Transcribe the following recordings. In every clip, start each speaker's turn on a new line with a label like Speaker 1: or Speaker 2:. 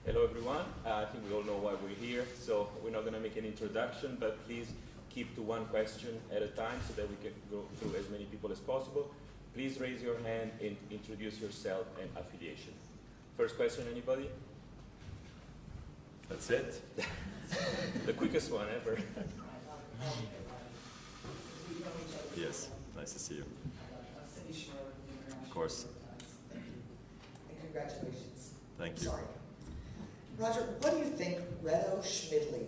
Speaker 1: Hello everyone, I think we all know why we're here, so we're not going to make an introduction, but please keep to one question at a time so that we can go through as many people as possible. Please raise your hand and introduce yourself and affiliation. First question, anybody? That's it? The quickest one ever.
Speaker 2: Yes, nice to see you. Of course.
Speaker 3: And congratulations.
Speaker 2: Thank you.
Speaker 3: Sorry. Roger, what do you think Reto Schmidli,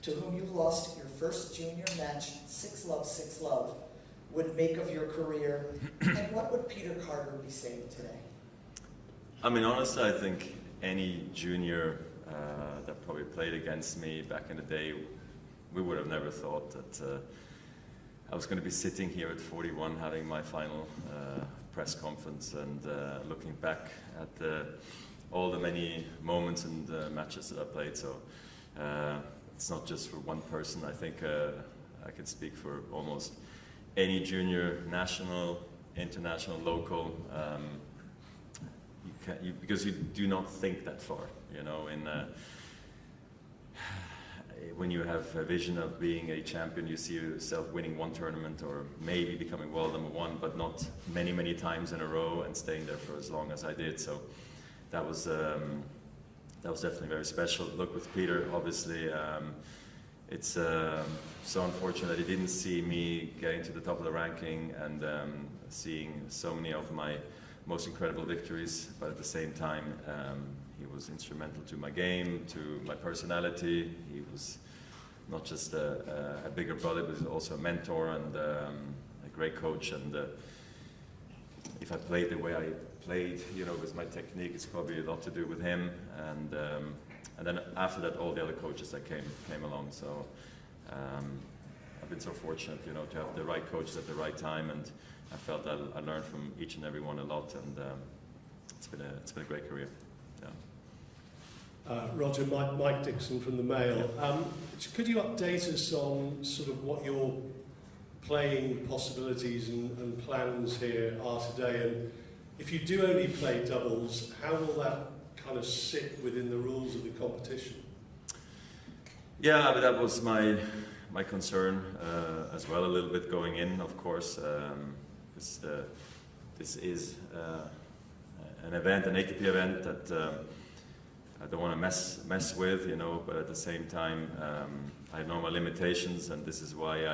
Speaker 3: to whom you lost your first junior match 6-love, would make of your career, and what would Peter Carter be saying today?
Speaker 2: I mean, honestly, I think any junior that probably played against me back in the day, we would have never thought that I was going to be sitting here at 41 having my final press conference and looking back at all the many moments and matches that I played. So it's not just for one person. I think I can speak for almost any junior, national, international, local, because you do not think that far, you know. When you have a vision of being a champion, you see yourself winning one tournament or maybe becoming world number one, but not many, many times in a row and staying there for as long as I did. So that was definitely very special. Look, with Peter, obviously, it's so unfortunate that he didn't see me getting to the top of the ranking and seeing so many of my most incredible victories, but at the same time, he was instrumental to my game, to my personality. He was not just a bigger brother, but he was also a mentor and a great coach. And if I played the way I played, you know, with my technique, it's probably a lot to do with him. And then after that, all the other coaches that came along. So I've been so fortunate, you know, to have the right coaches at the right time, and I felt that I learned from each and every one a lot, and it's been a great career. Yeah.
Speaker 4: Roger, Mike Dixon from the Mail. Could you update us on sort of what your playing possibilities and plans here are today? And if you do only play doubles, how will that kind of sit within the rules of the competition?
Speaker 2: Yeah, but that was my concern as well, a little bit going in, of course. This is an event, an ATP event that I don't want to mess with, you know, but at the same time, I know my limitations, and this is why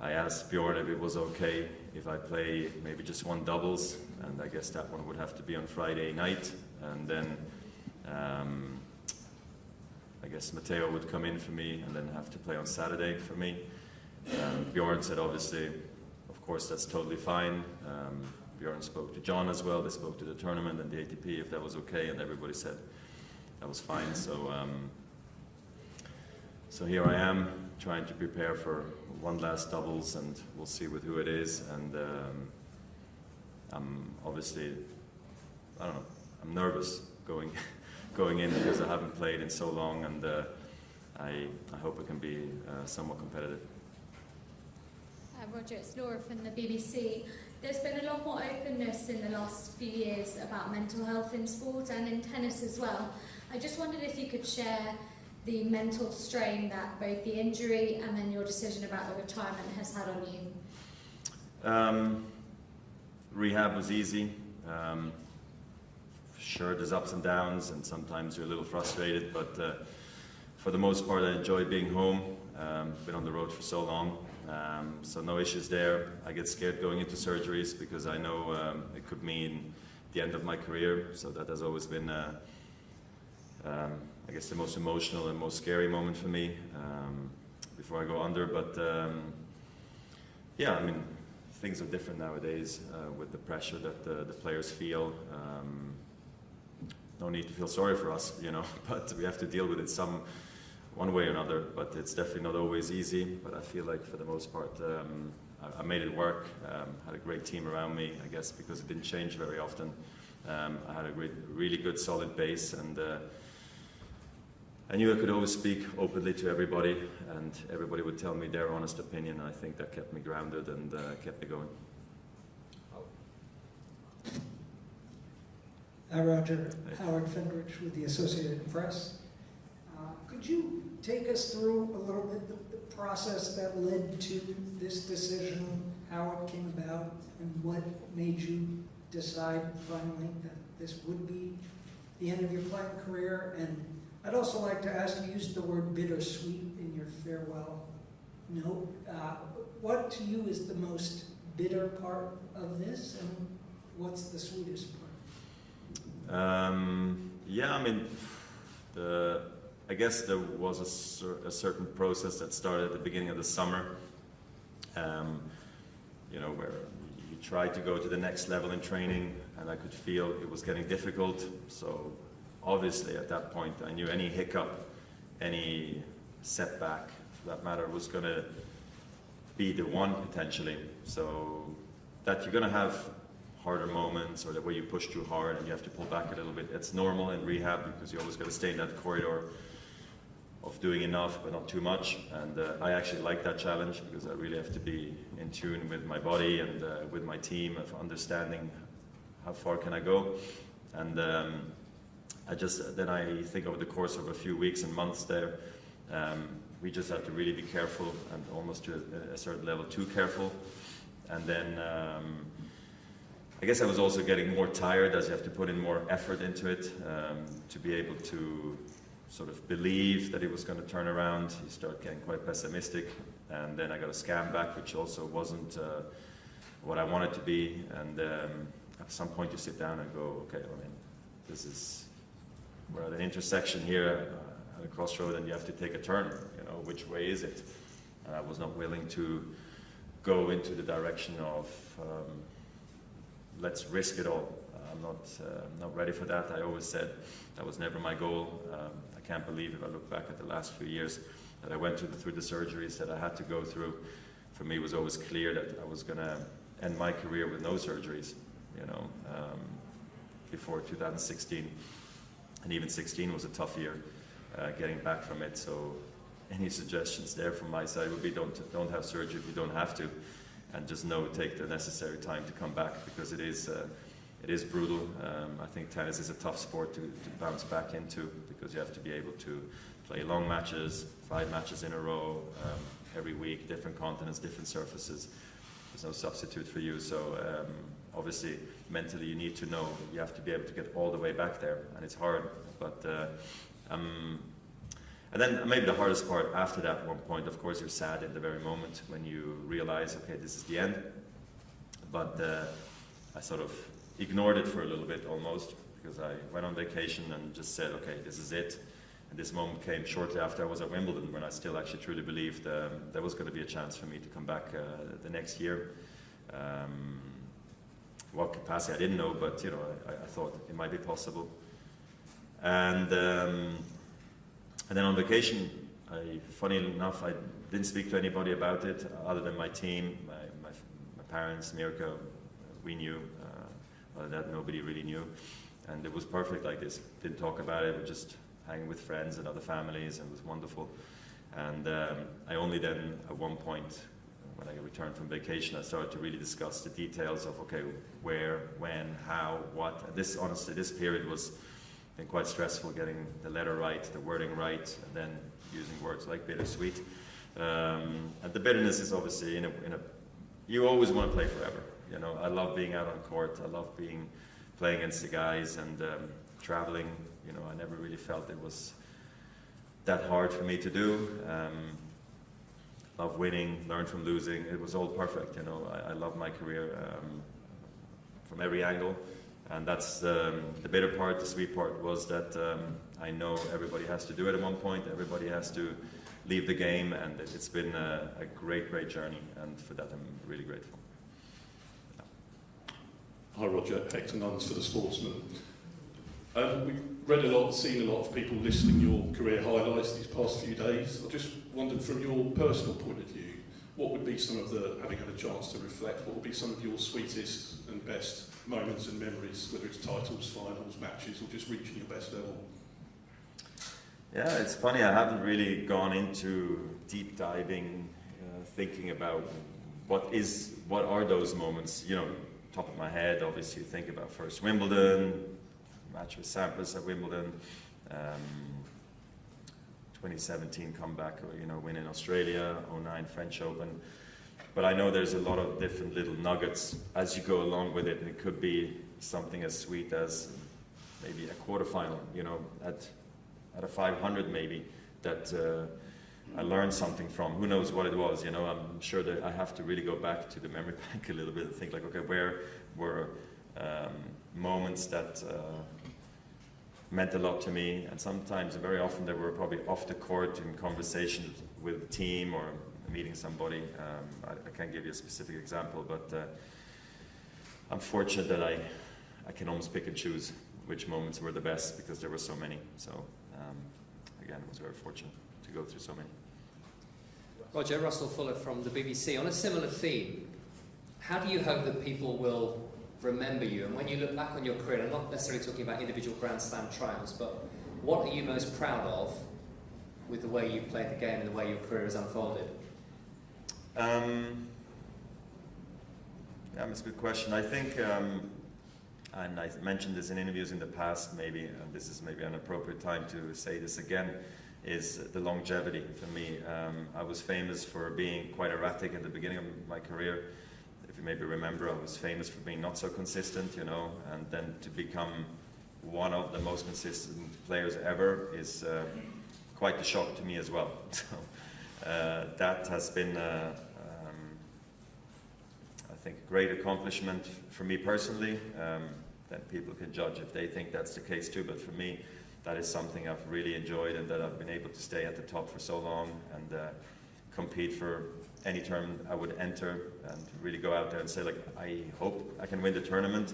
Speaker 2: I asked Bjorn if it was okay if I play maybe just one doubles, and I guess that one would have to be on Friday night, and then I guess Matteo would come in for me and then have to play on Saturday for me. Bjorn said, obviously, of course, that's totally fine. Bjorn spoke to John as well. They spoke to the tournament and the ATP if that was okay, and everybody said that was fine. So, so here I am trying to prepare for one last doubles, and we'll see with who it is. And I'm obviously, I don't know, I'm nervous going in because I haven't played in so long, and I hope it can be somewhat competitive.
Speaker 5: Roger, it's Laura from the BBC. There's been a lot more openness in the last few years about mental health in sport and in tennis as well. I just wondered if you could share the mental strain that both the injury and then your decision about the retirement has had on you.
Speaker 2: Rehab was easy. Sure, there's ups and downs, and sometimes you're a little frustrated, but for the most part, I enjoy being home. Been on the road for so long. So no issues there. I get scared going into surgeries because I know it could mean the end of my career. So that has always been, I guess, the most emotional and most scary moment for me before I go under. But yeah, I mean, things are different nowadays with the pressure that the players feel. No need to feel sorry for us, you know, but we have to deal with it one way or another, but it's definitely not always easy. But I feel like for the most part, I made it work. Had a great team around me, I guess, because it didn't change very often. I had a really good, solid base, and I knew I could always speak openly to everybody, and everybody would tell me their honest opinion. I think that kept me grounded and kept me going.
Speaker 6: Hi, Roger. Howard Fendrich with the Associated Press. Could you take us through a little bit the process that led to this decision, how it came about, and what made you decide finally that this would be the end of your playing career? And I'd also like to ask, you used the word bittersweet in your farewell note. What to you is the most bitter part of this, and what's the sweetest part?
Speaker 2: Yeah, I mean, I guess there was a certain process that started at the beginning of the summer, you know, where you try to go to the next level in training, and I could feel it was getting difficult. So obviously at that point I knew any hiccup, any setback for that matter was going to be the one potentially. So that you're going to have harder moments, or that where you push too hard and you have to pull back a little bit. It's normal in rehab because you always got to stay in that corridor of doing enough but not too much. And I actually like that challenge because I really have to be in tune with my body and with my team of understanding how far can I go. And then I think over the course of a few weeks and months there, we just have to really be careful, and almost to a certain level too careful. And then I guess I was also getting more tired as you have to put in more effort into it to be able to sort of believe that it was going to turn around. You start getting quite pessimistic, and then I got a scan back, which also wasn't what I wanted to be. And at some point you sit down and go, okay, I mean, we're at an intersection here at a crossroad, and you have to take a turn. You know, which way is it? And I was not willing to go into the direction of let's risk it all. I'm not ready for that. I always said that was never my goal. I can't believe, if I look back at the last few years, that I went through the surgeries that I had to go through. For me, it was always clear that I was going to end my career with no surgeries, you know, before 2016. And even 16 was a tough year getting back from it. So any suggestions there from my side would be don't have surgery if you don't have to, and just take the necessary time to come back, because it is brutal. I think tennis is a tough sport to bounce back into, because you have to be able to play long matches, 5 matches in a row, every week, different continents, different surfaces. There's no substitute for you. So obviously mentally you need to know, you have to be able to get all the way back there, and it's hard. But and then maybe the hardest part after that one point, of course, you're sad in the very moment when you realize, okay, this is the end. But I sort of ignored it for a little bit almost, because I went on vacation and just said, okay, this is it. And this moment came shortly after I was at Wimbledon, when I still actually truly believed there was going to be a chance for me to come back the next year. What capacity I didn't know, but you know, I thought it might be possible. And then on vacation, funny enough, I didn't speak to anybody about it other than my team, my parents, Mirka. We knew. Other than that, nobody really knew. And it was perfect like this. Didn't talk about it. We were just hanging with friends and other families, and it was wonderful. And I only then, at one point, when I returned from vacation, I started to really discuss the details of, okay, where, when, how, what. And this, honestly, this period was been quite stressful, getting the letter right, the wording right, and then using words like bittersweet. And the bitterness is obviously you always want to play forever. You know, I love being out on court. I love playing against the guys and traveling. You know, I never really felt it was that hard for me to do. Love winning, learn from losing. It was all perfect. You know, I love my career from every angle. And that's the bitter part. The sweet part was that I know everybody has to do it at one point. Everybody has to leave the game, and it's been a great, great journey. And for that, I'm really grateful.
Speaker 7: Hi Roger, Hector Nuns for The Sportsman. We've read a lot, seen a lot of people listing your career highlights these past few days. I just wondered, from your personal point of view, what would be some of having had a chance to reflect, what would be some of your sweetest and best moments and memories, whether it's titles, finals, matches, or just reaching your best level?
Speaker 2: Yeah, it's funny, I haven't really gone into deep diving, thinking about what are those moments. You know, top of my head, obviously you think about first Wimbledon, match with Sampras at Wimbledon. 2017 comeback, win in Australia, 09 French Open. But I know there's a lot of different little nuggets as you go along with it. It could be something as sweet as maybe a quarterfinal, at a 500 maybe, that I learned something from. Who knows what it was, I'm sure that I have to really go back to the memory bank a little bit and think like, okay, where were moments that meant a lot to me, and sometimes, very often, they were probably off the court in conversations with the team or meeting somebody. I can't give you a specific example, but I'm fortunate that I can almost pick and choose which moments were the best, because there were so many. So again, I was very fortunate to go through so many.
Speaker 8: Roger, Russell Fuller from the BBC. On a similar theme, how do you hope that people will remember you? And when you look back on your career, I'm not necessarily talking about individual Grand Slam trials, but what are you most proud of with the way you played the game and the way your career has unfolded?
Speaker 2: That's a good question. I think, and I mentioned this in interviews in the past, maybe, and this is maybe an appropriate time to say this again, is the longevity for me. I was famous for being quite erratic at the beginning of my career. If you maybe remember, I was famous for being not so consistent, and then to become one of the most consistent players ever is quite a shock to me as well. So that has been, I think, a great accomplishment for me personally. Then people can judge if they think that's the case too, but for me, that is something I've really enjoyed, and that I've been able to stay at the top for so long and compete for any tournament I would enter, and really go out there and say, like, I hope I can win the tournament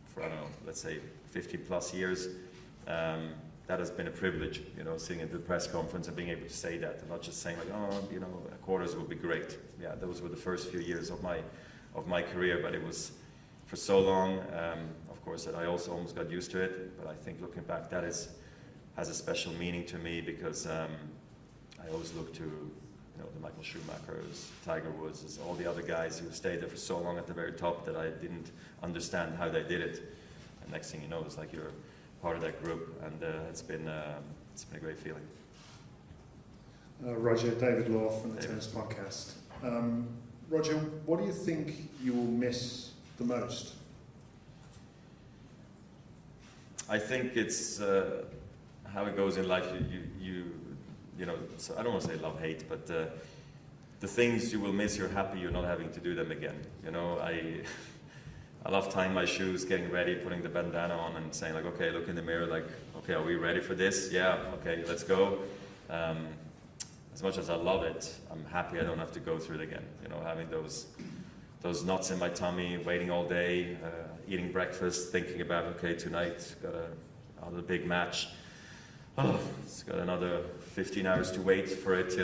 Speaker 2: for, I don't know, let's say 50 plus years. That has been a privilege, sitting at the press conference and being able to say that, and not just saying like, quarters will be great. Yeah, those were the first few years of my career, but it was for so long, of course, that I also almost got used to it. But I think looking back, that has a special meaning to me, because I always look to the Michael Schumachers, Tiger Woods, all the other guys who stayed there for so long at the very top that I didn't understand how they did it. And next thing you know, it's like you're part of that group, and it's been a great feeling.
Speaker 9: Roger, David Law from the Tennis Podcast. Roger, what do you think you will miss the most?
Speaker 2: I think it's how it goes in life. So I don't want to say love-hate, but the things you will miss, you're happy you're not having to do them again. I love tying my shoes, getting ready, putting the bandana on and saying like, okay, look in the mirror, like, okay, are we ready for this? Yeah, okay, let's go. As much as I love it, I'm happy I don't have to go through it again. Having those knots in my tummy, waiting all day, eating breakfast, thinking about, okay, tonight, got another big match. Oh, it's got another 15 hours to wait for it,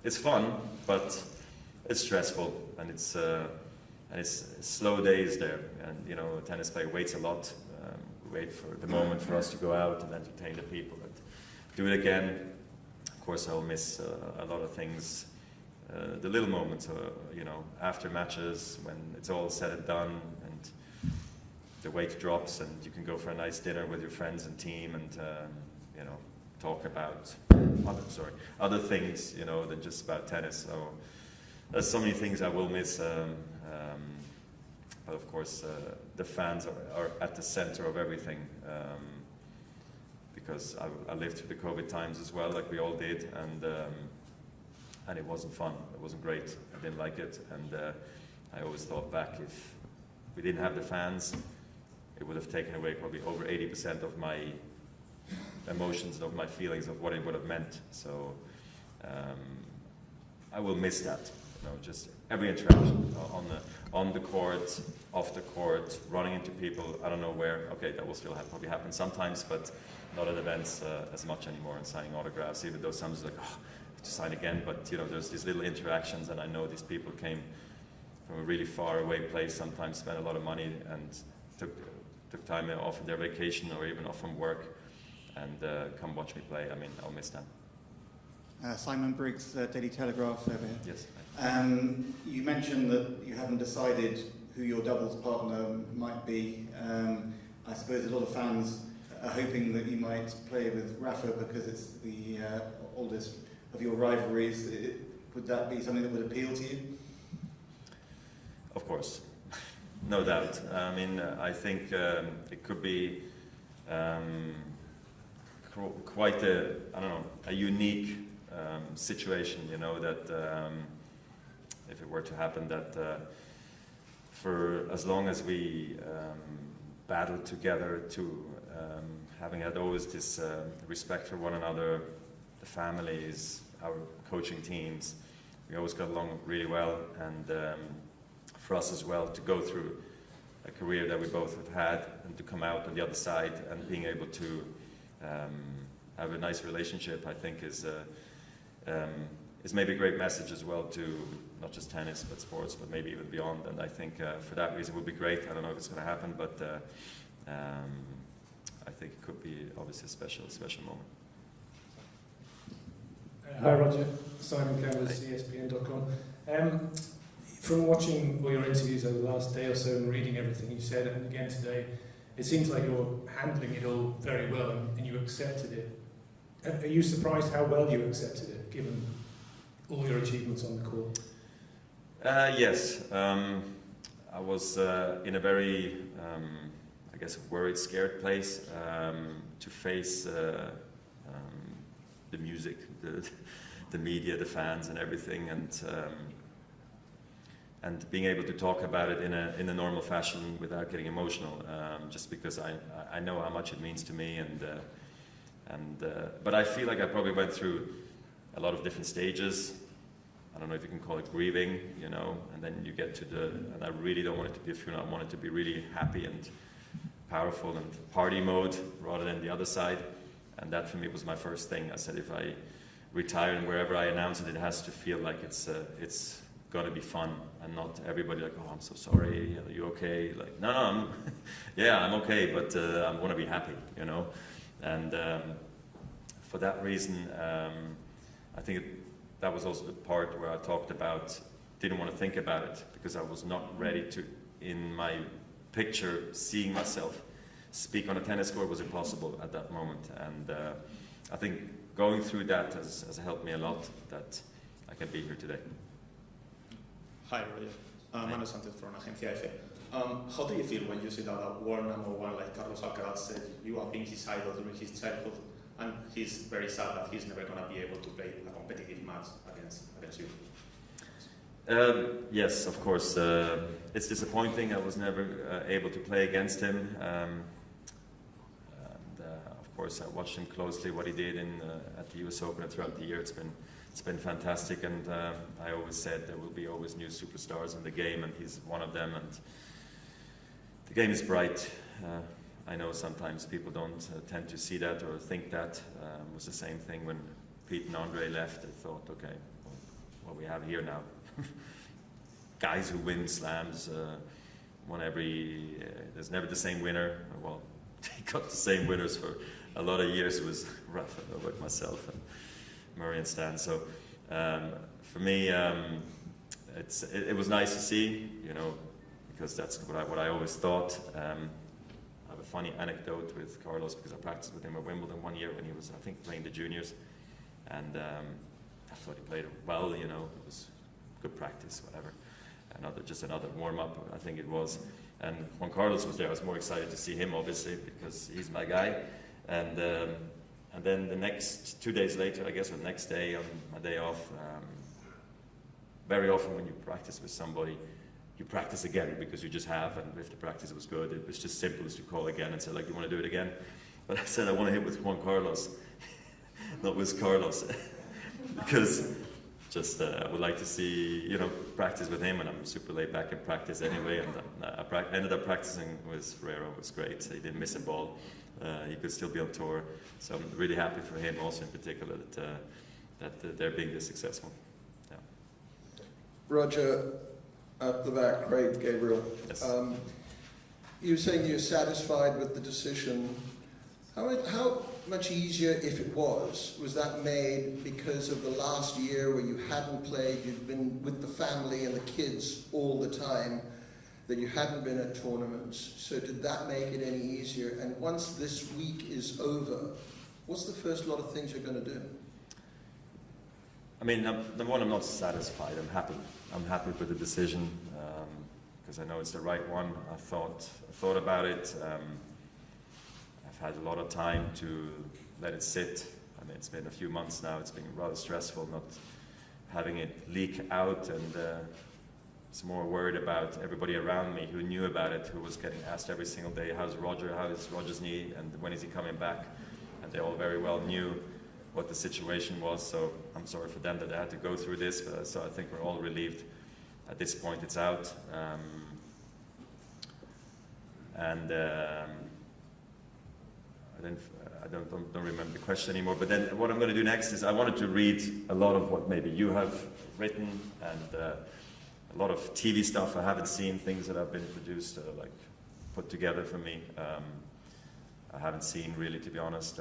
Speaker 2: It's fun, but it's stressful, and it's slow days there. And, a tennis player waits a lot. We wait for the moment for us to go out and entertain the people. But do it again. Of course, I'll miss a lot of things. The little moments, after matches, when it's all said and done, and the weight drops, and you can go for a nice dinner with your friends and team, and talk about other things, than just about tennis. So there's so many things I will miss. But of course, the fans are at the center of everything. Because I lived through the COVID times as well, like we all did, and it wasn't fun. It wasn't great. I didn't like it, and I always thought back, if we didn't have the fans, it would have taken away probably over 80% of my emotions, of my feelings, of what it would have meant. So I will miss that. Just every interaction on the court, off the court, running into people. I don't know where. Okay, that will still probably happen sometimes, but not at events as much anymore, and signing autographs, even though some is like, oh, I have to sign again. But there's these little interactions, and I know these people came from a really far away place, sometimes spent a lot of money and took time off of their vacation or even off from work, and come watch me play. I mean, I'll miss them.
Speaker 10: Simon Briggs, Daily Telegraph over here.
Speaker 2: Yes.
Speaker 10: You mentioned that you haven't decided who your doubles partner might be. I I suppose a lot of fans are hoping that you might play with Rafa because it's the oldest of your rivalries. Would that be something that would appeal to you?
Speaker 2: Of course, no doubt. I mean, I think it could be quite a, I don't know, a unique situation, you know, that if it were to happen, that for as long as we battled together to having had always this respect for one another, the families, our coaching teams, we always got along really well, and for us as well to go through a career that we both have had and to come out on the other side and being able to have a nice relationship, I think is maybe a great message as well to not just tennis but sports, but maybe even beyond. And I think for that reason it would be great. I don't know if it's going to happen, but I think it could be obviously a special moment.
Speaker 11: Hi Roger, Simon Campbell, ESPN.com. From watching all your interviews over the last day or so and reading everything you said, and again today, it seems like you're handling it all very well and you accepted it. Are you surprised how well you accepted it, given all your achievements on the court?
Speaker 2: Yes. I was in a very, I guess, worried, scared place to face the music, the media, the fans and everything, and being able to talk about it in a normal fashion without getting emotional, just because I know how much it means to me, but I feel like I probably went through a lot of different stages. I don't know if you can call it grieving, you know, and then you get to and I really don't want it to be a funeral. I want it to be really happy and powerful and party mode rather than the other side. And that for me was my first thing. I said if I retire and wherever I announce it, it has to feel like it's got to be fun and not everybody like, oh, I'm so sorry, are you okay? Like, no, yeah, I'm okay, but I want to be happy, you know. And for that reason, I think that was also the part where I talked about, didn't want to think about it because I was not ready to, in my picture, seeing myself speak on a tennis court was impossible at that moment. And I think going through that has helped me a lot, that I can be here today.
Speaker 12: Hi, Roger. Manu Santos from Agencia F. How do you feel when you see that a world number one like Carlos Alcaraz said you have been his idol during his childhood, and he's very sad that he's never going to be able to play a competitive match against you?
Speaker 2: Yes, of course. It's disappointing. I was never able to play against him. Of course, I watched him closely, what he did at the US Open and throughout the year. It's been fantastic, and I always said there will be always new superstars in the game, and he's one of them. And the game is bright. I know sometimes people don't tend to see that or think that. It was the same thing when Pete and Andre left. I thought, okay, well, what we have here now. Guys who win slams, there's never the same winner. Well, he got the same winners for a lot of years. It was Rafa, like myself and Murray and Stan. So for me, it was nice to see, you know, because that's what I always thought. I have a funny anecdote with Carlos because I practiced with him at Wimbledon one year when he was, I think, playing the juniors, and I thought he played well. You know, it was good practice, whatever. Just another warm-up, I think it was. And when Carlos was there, I was more excited to see him, obviously, because he's my guy. And then the next 2 days later, I guess, or the next day on my day off, very often when you practice with somebody, you practice again because you just have, and if the practice was good, it was just simple as to call again and say, like, you want to do it again? But I said I want to hit with Juan Carlos, not with Carlos, because just I would like to see, you know, practice with him, and I'm super laid back in practice anyway, and I ended up practicing with Fedrer. It was great. He didn't miss a ball. He could still be on tour, so I'm really happy for him also in particular that they're being this successful. Yeah.
Speaker 13: Roger, at the back, Craig Gabriel.
Speaker 2: Yes.
Speaker 13: You were saying you're satisfied with the decision. How much easier, if it was that made because of the last year where you hadn't played, you'd been with the family and the kids all the time? that you hadn't been at tournaments. So did that make it any easier? And once this week is over, what's the first lot of things you're going to do?
Speaker 2: I mean, number one, I'm not satisfied. I'm happy. I'm happy with the decision because I know it's the right one. I thought about it. I've had a lot of time to let it sit. I mean, it's been a few months now. It's been rather stressful not having it leak out, and it's more worried about everybody around me who knew about it, who was getting asked every single day, how's Roger, how is Roger's knee, and when is he coming back? And they all very well knew what the situation was, so I'm sorry for them that they had to go through this, but so I think we're all relieved. At this point it's out. I don't remember the question anymore, but then what I'm going to do next is I wanted to read a lot of what maybe you have written, and a lot of TV stuff I haven't seen, things that have been produced, like put together for me. I haven't seen really, to be honest.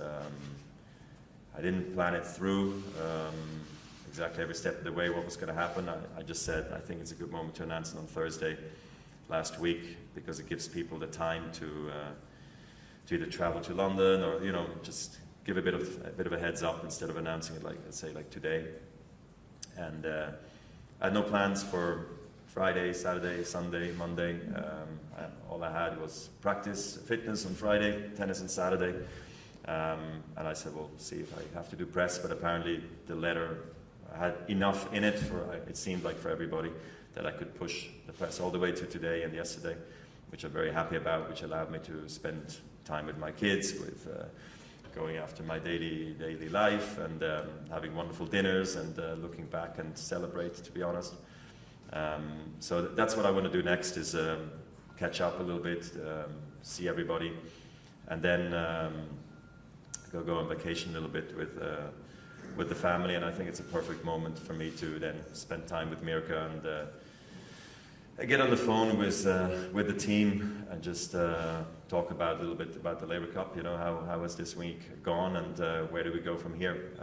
Speaker 2: I didn't plan it through exactly every step of the way what was going to happen. I just said I think it's a good moment to announce it on Thursday last week, because it gives people the time to either travel to London or just give a bit of a heads up instead of announcing it like, let's say, like today. And I had no plans for Friday, Saturday, Sunday, Monday. All I had was practice, fitness on Friday, tennis on Saturday. And I said, well, see if I have to do press, but apparently the letter had enough in it for, it seemed like, for everybody, that I could push the press all the way to today and yesterday, which I'm very happy about, which allowed me to spend time with my kids, with going after my daily life, and having wonderful dinners, and looking back and celebrate, to be honest. So that's what I want to do next, is catch up a little bit, see everybody, and then go on vacation a little bit with the family. And I think it's a perfect moment for me to then spend time with Mirka and get on the phone with the team and just talk about a little bit about the Laver Cup. How has this week gone, and where do we go from here?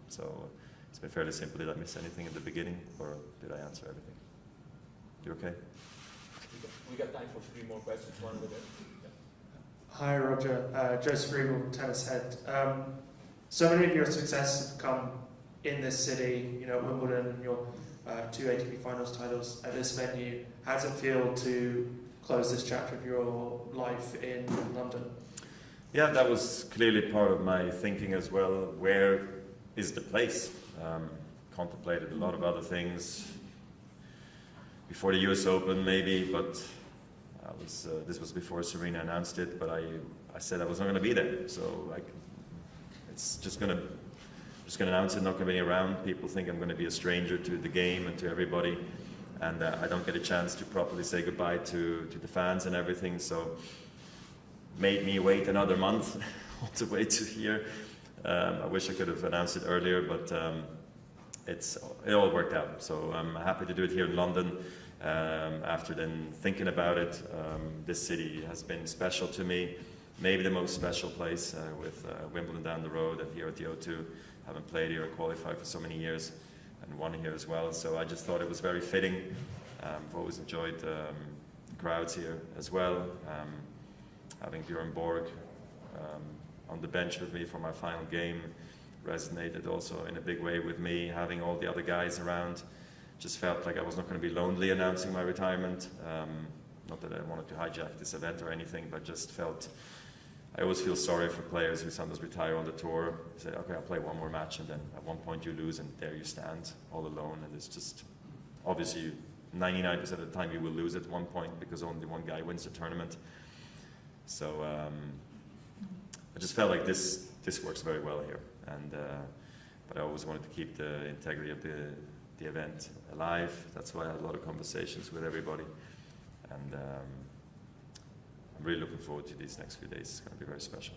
Speaker 2: So it's been fairly simple. Did I miss anything in the beginning, or did I answer everything? You okay?
Speaker 1: We got time for 3 more questions. One over there.
Speaker 11: Hi, Roger. Joseph Riegel, Tennis Head. So many of your successes have come in this city, Wimbledon and your 2 ATP finals titles at this venue. How does it feel to close this chapter of your life in London?
Speaker 2: Yeah, that was clearly part of my thinking as well. Where is the place? Contemplated a lot of other things before the US Open, maybe, but this was before Serena announced it, but I said I was not going to be there, so it's just going to announce it, not going to be around. People think I'm going to be a stranger to the game and to everybody, and I don't get a chance to properly say goodbye to the fans and everything, so made me wait another month all the way to here. I wish I could have announced it earlier, but it all worked out, so I'm happy to do it here in London. After then thinking about it, this city has been special to me, maybe the most special place, with Wimbledon down the road and here at the O2. Haven't played here or qualified for so many years, and won here as well, so I just thought it was very fitting. I've always enjoyed the crowds here as well. Having Bjorn Borg on the bench with me for my final game resonated also in a big way with me. Having all the other guys around, just felt like I was not going to be lonely announcing my retirement. Not that I wanted to hijack this event or anything, but just felt, I always feel sorry for players who sometimes retire on the tour. Say, okay, I'll play one more match, and then at one point you lose, and there you stand all alone. And it's just, obviously 99% of the time you will lose at one point, because only one guy wins the tournament. So I just felt like this works very well here, and but I always wanted to keep the integrity of the event alive. That's why I had a lot of conversations with everybody, and I'm really looking forward to these next few days. It's going to be very special.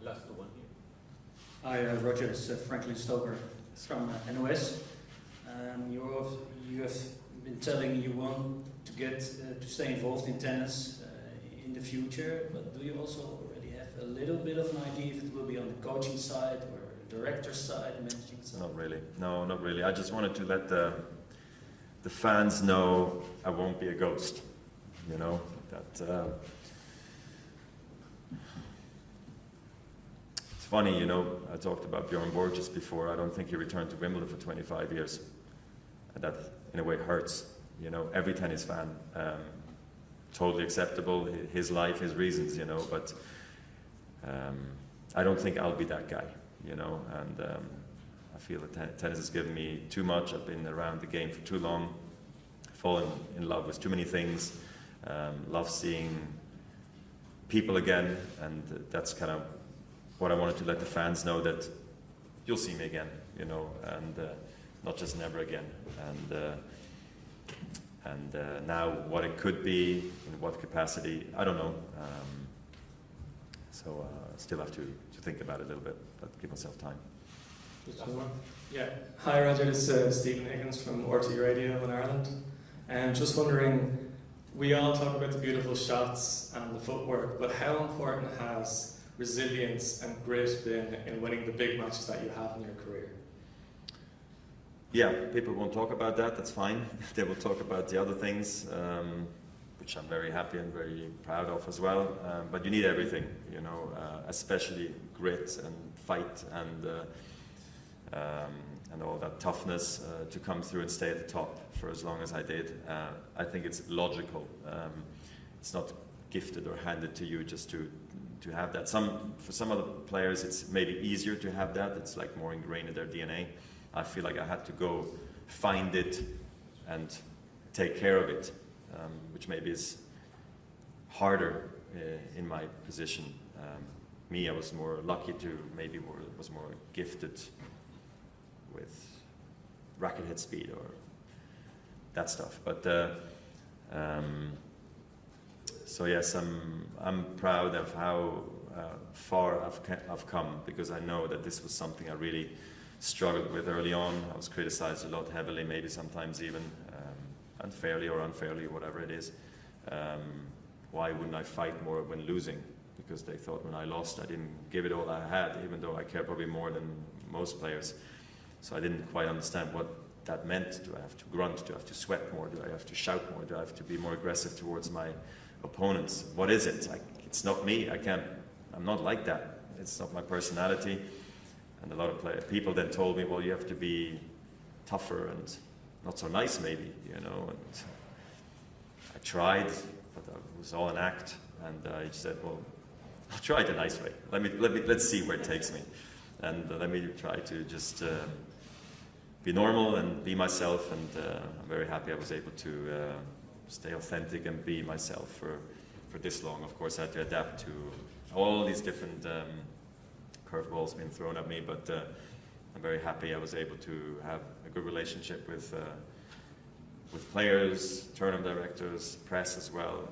Speaker 1: Last one here.
Speaker 14: Hi, Roger. It's Franklin Stoker from NOS. You have been telling you want to get to stay involved in tennis in the future, but do you also already have a little bit of an idea if it will be on the coaching side or director side, managing side?
Speaker 2: Not really. No, not really. I just wanted to let the fans know I won't be a ghost. you know, that it's funny, you know, I talked about Bjorn Borg just before. I don't think he returned to Wimbledon for 25 years. And that, in a way, hurts, you know, every tennis fan. Totally acceptable, his life, his reasons, you know, but I don't think I'll be that guy, you know, and I feel that tennis has given me too much. I've been around the game for too long, fallen in love with too many things, love seeing people again, and that's kind of what I wanted to let the fans know, that you'll see me again, you know, and not just never again. And now what it could be, in what capacity, I don't know. So still have to think about it a little bit, but give myself time.
Speaker 15: Yeah. Hi Roger, it's Stephen Higgins from RT Radio in Ireland. And just wondering, we all talk about the beautiful shots and the footwork, but how important has resilience and grit been in winning the big matches that you have in your career?
Speaker 2: Yeah, people won't talk about that, that's fine. They will talk about the other things, which I'm very happy and very proud of as well. But you need everything, you know, especially grit and fight and all that toughness to come through and stay at the top for as long as I did. I think it's logical. It's not gifted or handed to you just to have that. For some other players, it's maybe easier to have that. It's like more ingrained in their DNA. I feel like I had to go find it and take care of it, which maybe is harder in my position. Me, I was more lucky to, was more gifted with racket head speed or that stuff. But so yes, I'm proud of how far I've come, because I know that this was something I really struggled with early on. I was criticized a lot heavily, maybe sometimes even unfairly or unfairly, whatever it is. Why wouldn't I fight more when losing? Because they thought when I lost I didn't give it all I had, even though I care probably more than most players. So I didn't quite understand what that meant. Do I have to grunt? Do I have to sweat more? Do I have to shout more? Do I have to be more aggressive towards my opponents? What is it? It's not me. I'm not like that. It's not my personality. And a lot of people then told me, well, you have to be tougher and not so nice, maybe, you know. And I tried, but it was all an act. And I said, well, I'll try it the nice way. Let's see where it takes me. And let me try to just be normal and be myself. And I'm very happy I was able to stay authentic and be myself for this long. Of course, I had to adapt to all these different curveballs being thrown at me, but I'm very happy I was able to have a good relationship with players, tournament directors, press as well,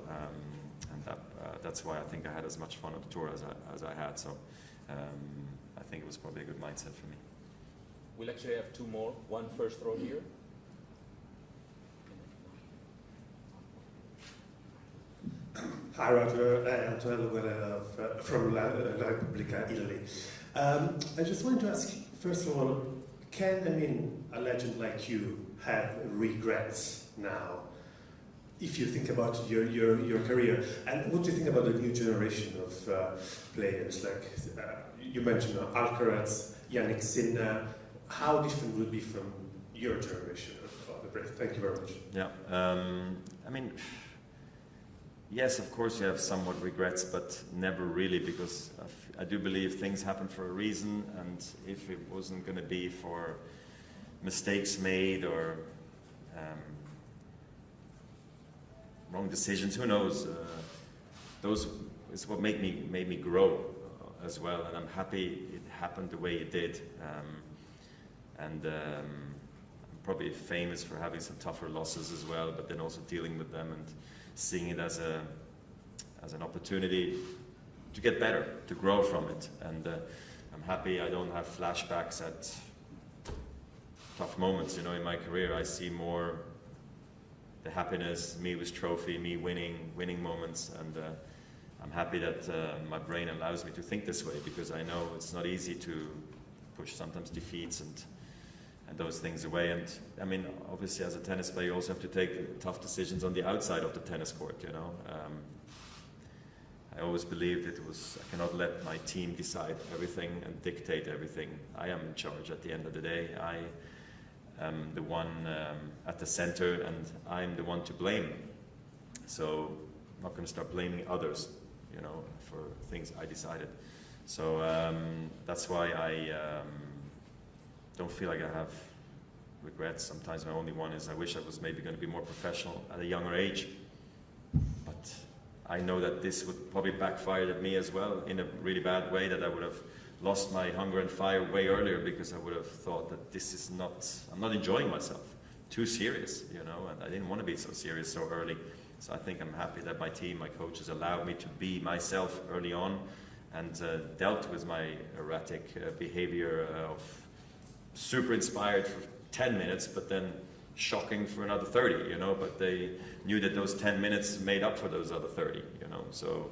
Speaker 2: and that's why I think I had as much fun on the tour as I had. So I think it was probably a good mindset for me.
Speaker 1: We'll actually have two more. One first row here.
Speaker 16: Hi Roger, Antonello Guerrero from La Repubblica, Italy. I just wanted to ask, first of all, can a legend like you have regrets now, if you think about your career? And what do you think about the new generation of players? Like you mentioned Alcaraz, Yannick Sinner. How different will it be from your generation of the break? Thank you very much.
Speaker 2: Yeah, yes, of course you have somewhat regrets, but never really, because I do believe things happen for a reason, and if it wasn't going to be for mistakes made or wrong decisions, who knows? Those is what made me grow as well, and I'm happy it happened the way it did. I'm probably famous for having some tougher losses as well, but then also dealing with them and seeing it as an opportunity to get better, to grow from it. And I'm happy I don't have flashbacks at tough moments, in my career. I see more the happiness, me with trophy, me winning moments, and I'm happy that my brain allows me to think this way, because I know it's not easy to push sometimes defeats and those things away. And I mean, obviously, as a tennis player, you also have to take tough decisions on the outside of the tennis court. You know, I always believed I cannot let my team decide everything and dictate everything. I am in charge at the end of the day. I am the one at the center, and I'm the one to blame. So I'm not going to start blaming others, you know, for things I decided. So that's why I don't feel like I have regrets. Sometimes my only one is I wish I was maybe going to be more professional at a younger age. But I know that this would probably backfire at me as well in a really bad way, that I would have lost my hunger and fire way earlier, because I would have thought that this is not, I'm not enjoying myself. Too serious, you know, and I didn't want to be so serious so early. So I think I'm happy that my team, my coaches allowed me to be myself early on, and dealt with my erratic behavior of super inspired for 10 minutes, but then shocking for another 30, you know, but they knew that those 10 minutes made up for those other 30, you know, so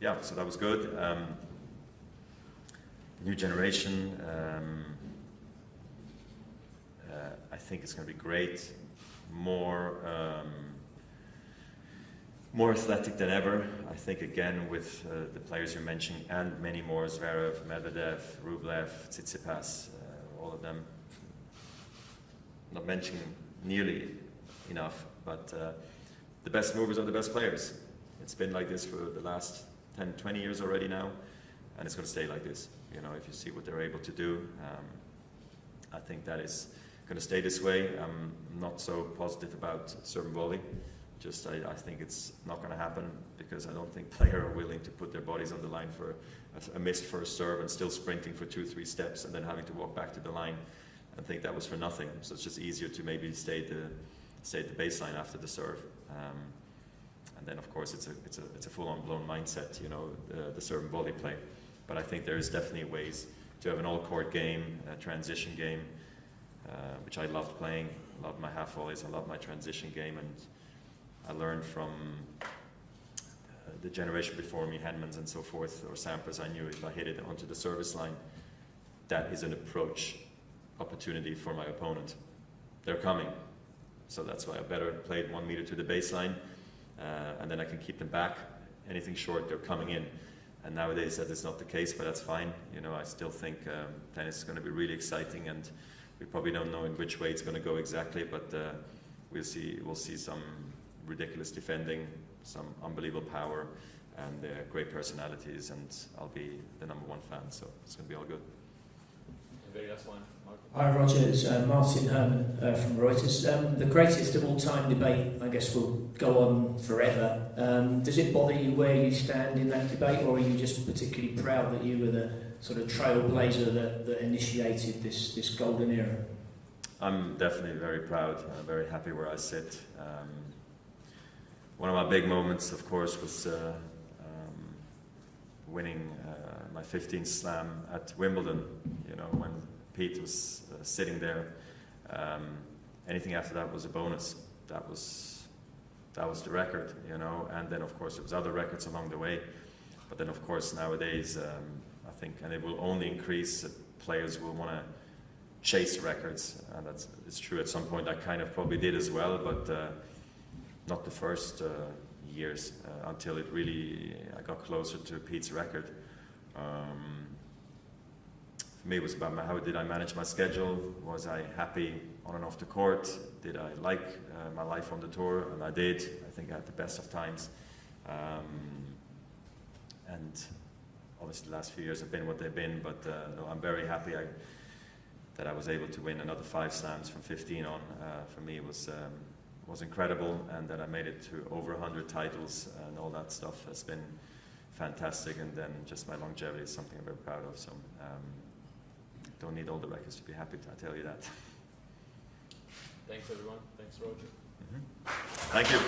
Speaker 2: yeah, so that was good. New generation, I think it's going to be great, more athletic than ever. I think again with the players you're mentioning and many more, Zverev, Medvedev, Rublev, Tsitsipas, all of them. Not mentioning nearly enough, but the best movers are the best players. It's been like this for the last 10, 20 years already now, and it's going to stay like this. You know, if you see what they're able to do, I think that is going to stay this way. I'm not so positive about serve and volley. Just I think it's not going to happen, because I don't think players are willing to put their bodies on the line for a missed first serve and still sprinting for 2-3 steps and then having to walk back to the line. I think that was for nothing. So it's just easier to maybe stay at the baseline after the serve. And then of course it's a full-on blown mindset, you know, the serve and volley play. But I think there is definitely ways to have an all-court game, a transition game, which I loved playing. I loved my half volleys. I loved my transition game, and I learned from the generation before me, Henmans and so forth, or Sampras. I knew if I hit it onto the service line, that is an approach opportunity for my opponent. They're coming. So that's why I better play it 1 meter to the baseline, and then I can keep them back. Anything short, they're coming in. And nowadays that is not the case, but that's fine. You know, I still think tennis is going to be really exciting, and we probably don't know in which way it's going to go exactly, but we'll see some ridiculous defending, some unbelievable power, and great personalities, and I'll be the #1 fan, so it's going to be all good.
Speaker 1: The very last one, Mark.
Speaker 17: Hi Roger, it's Martin Herman from Reuters. The greatest of all time debate, I guess, will go on forever. Does it bother you where you stand in that debate, or are you just particularly proud that you were the sort of trailblazer that initiated this golden era?
Speaker 2: I'm definitely very proud. I'm very happy where I sit. One of my big moments, of course, was winning my 15th slam at Wimbledon. You know, when Pete was sitting there. Anything after that was a bonus. That was the record, you know. And then, of course, there was other records along the way. But then, of course, nowadays, I think, and it will only increase. Players will want to chase records, and it's true. At some point, I kind of probably did as well, but not the first years until I got closer to Pete's record. For me, it was about how did I manage my schedule? Was I happy on and off the court? Did I like my life on the tour? And I did. I think I had the best of times. And obviously the last few years have been what they've been, but no, I'm very happy that I was able to win another 5 slams from 15 on. For me, it was incredible, and that I made it to over 100 titles, and all that stuff has been fantastic. And then just my longevity is something I'm very proud of. So don't need all the records to be happy, I tell you that.
Speaker 1: Thanks everyone. Thanks Roger.
Speaker 2: Thank you.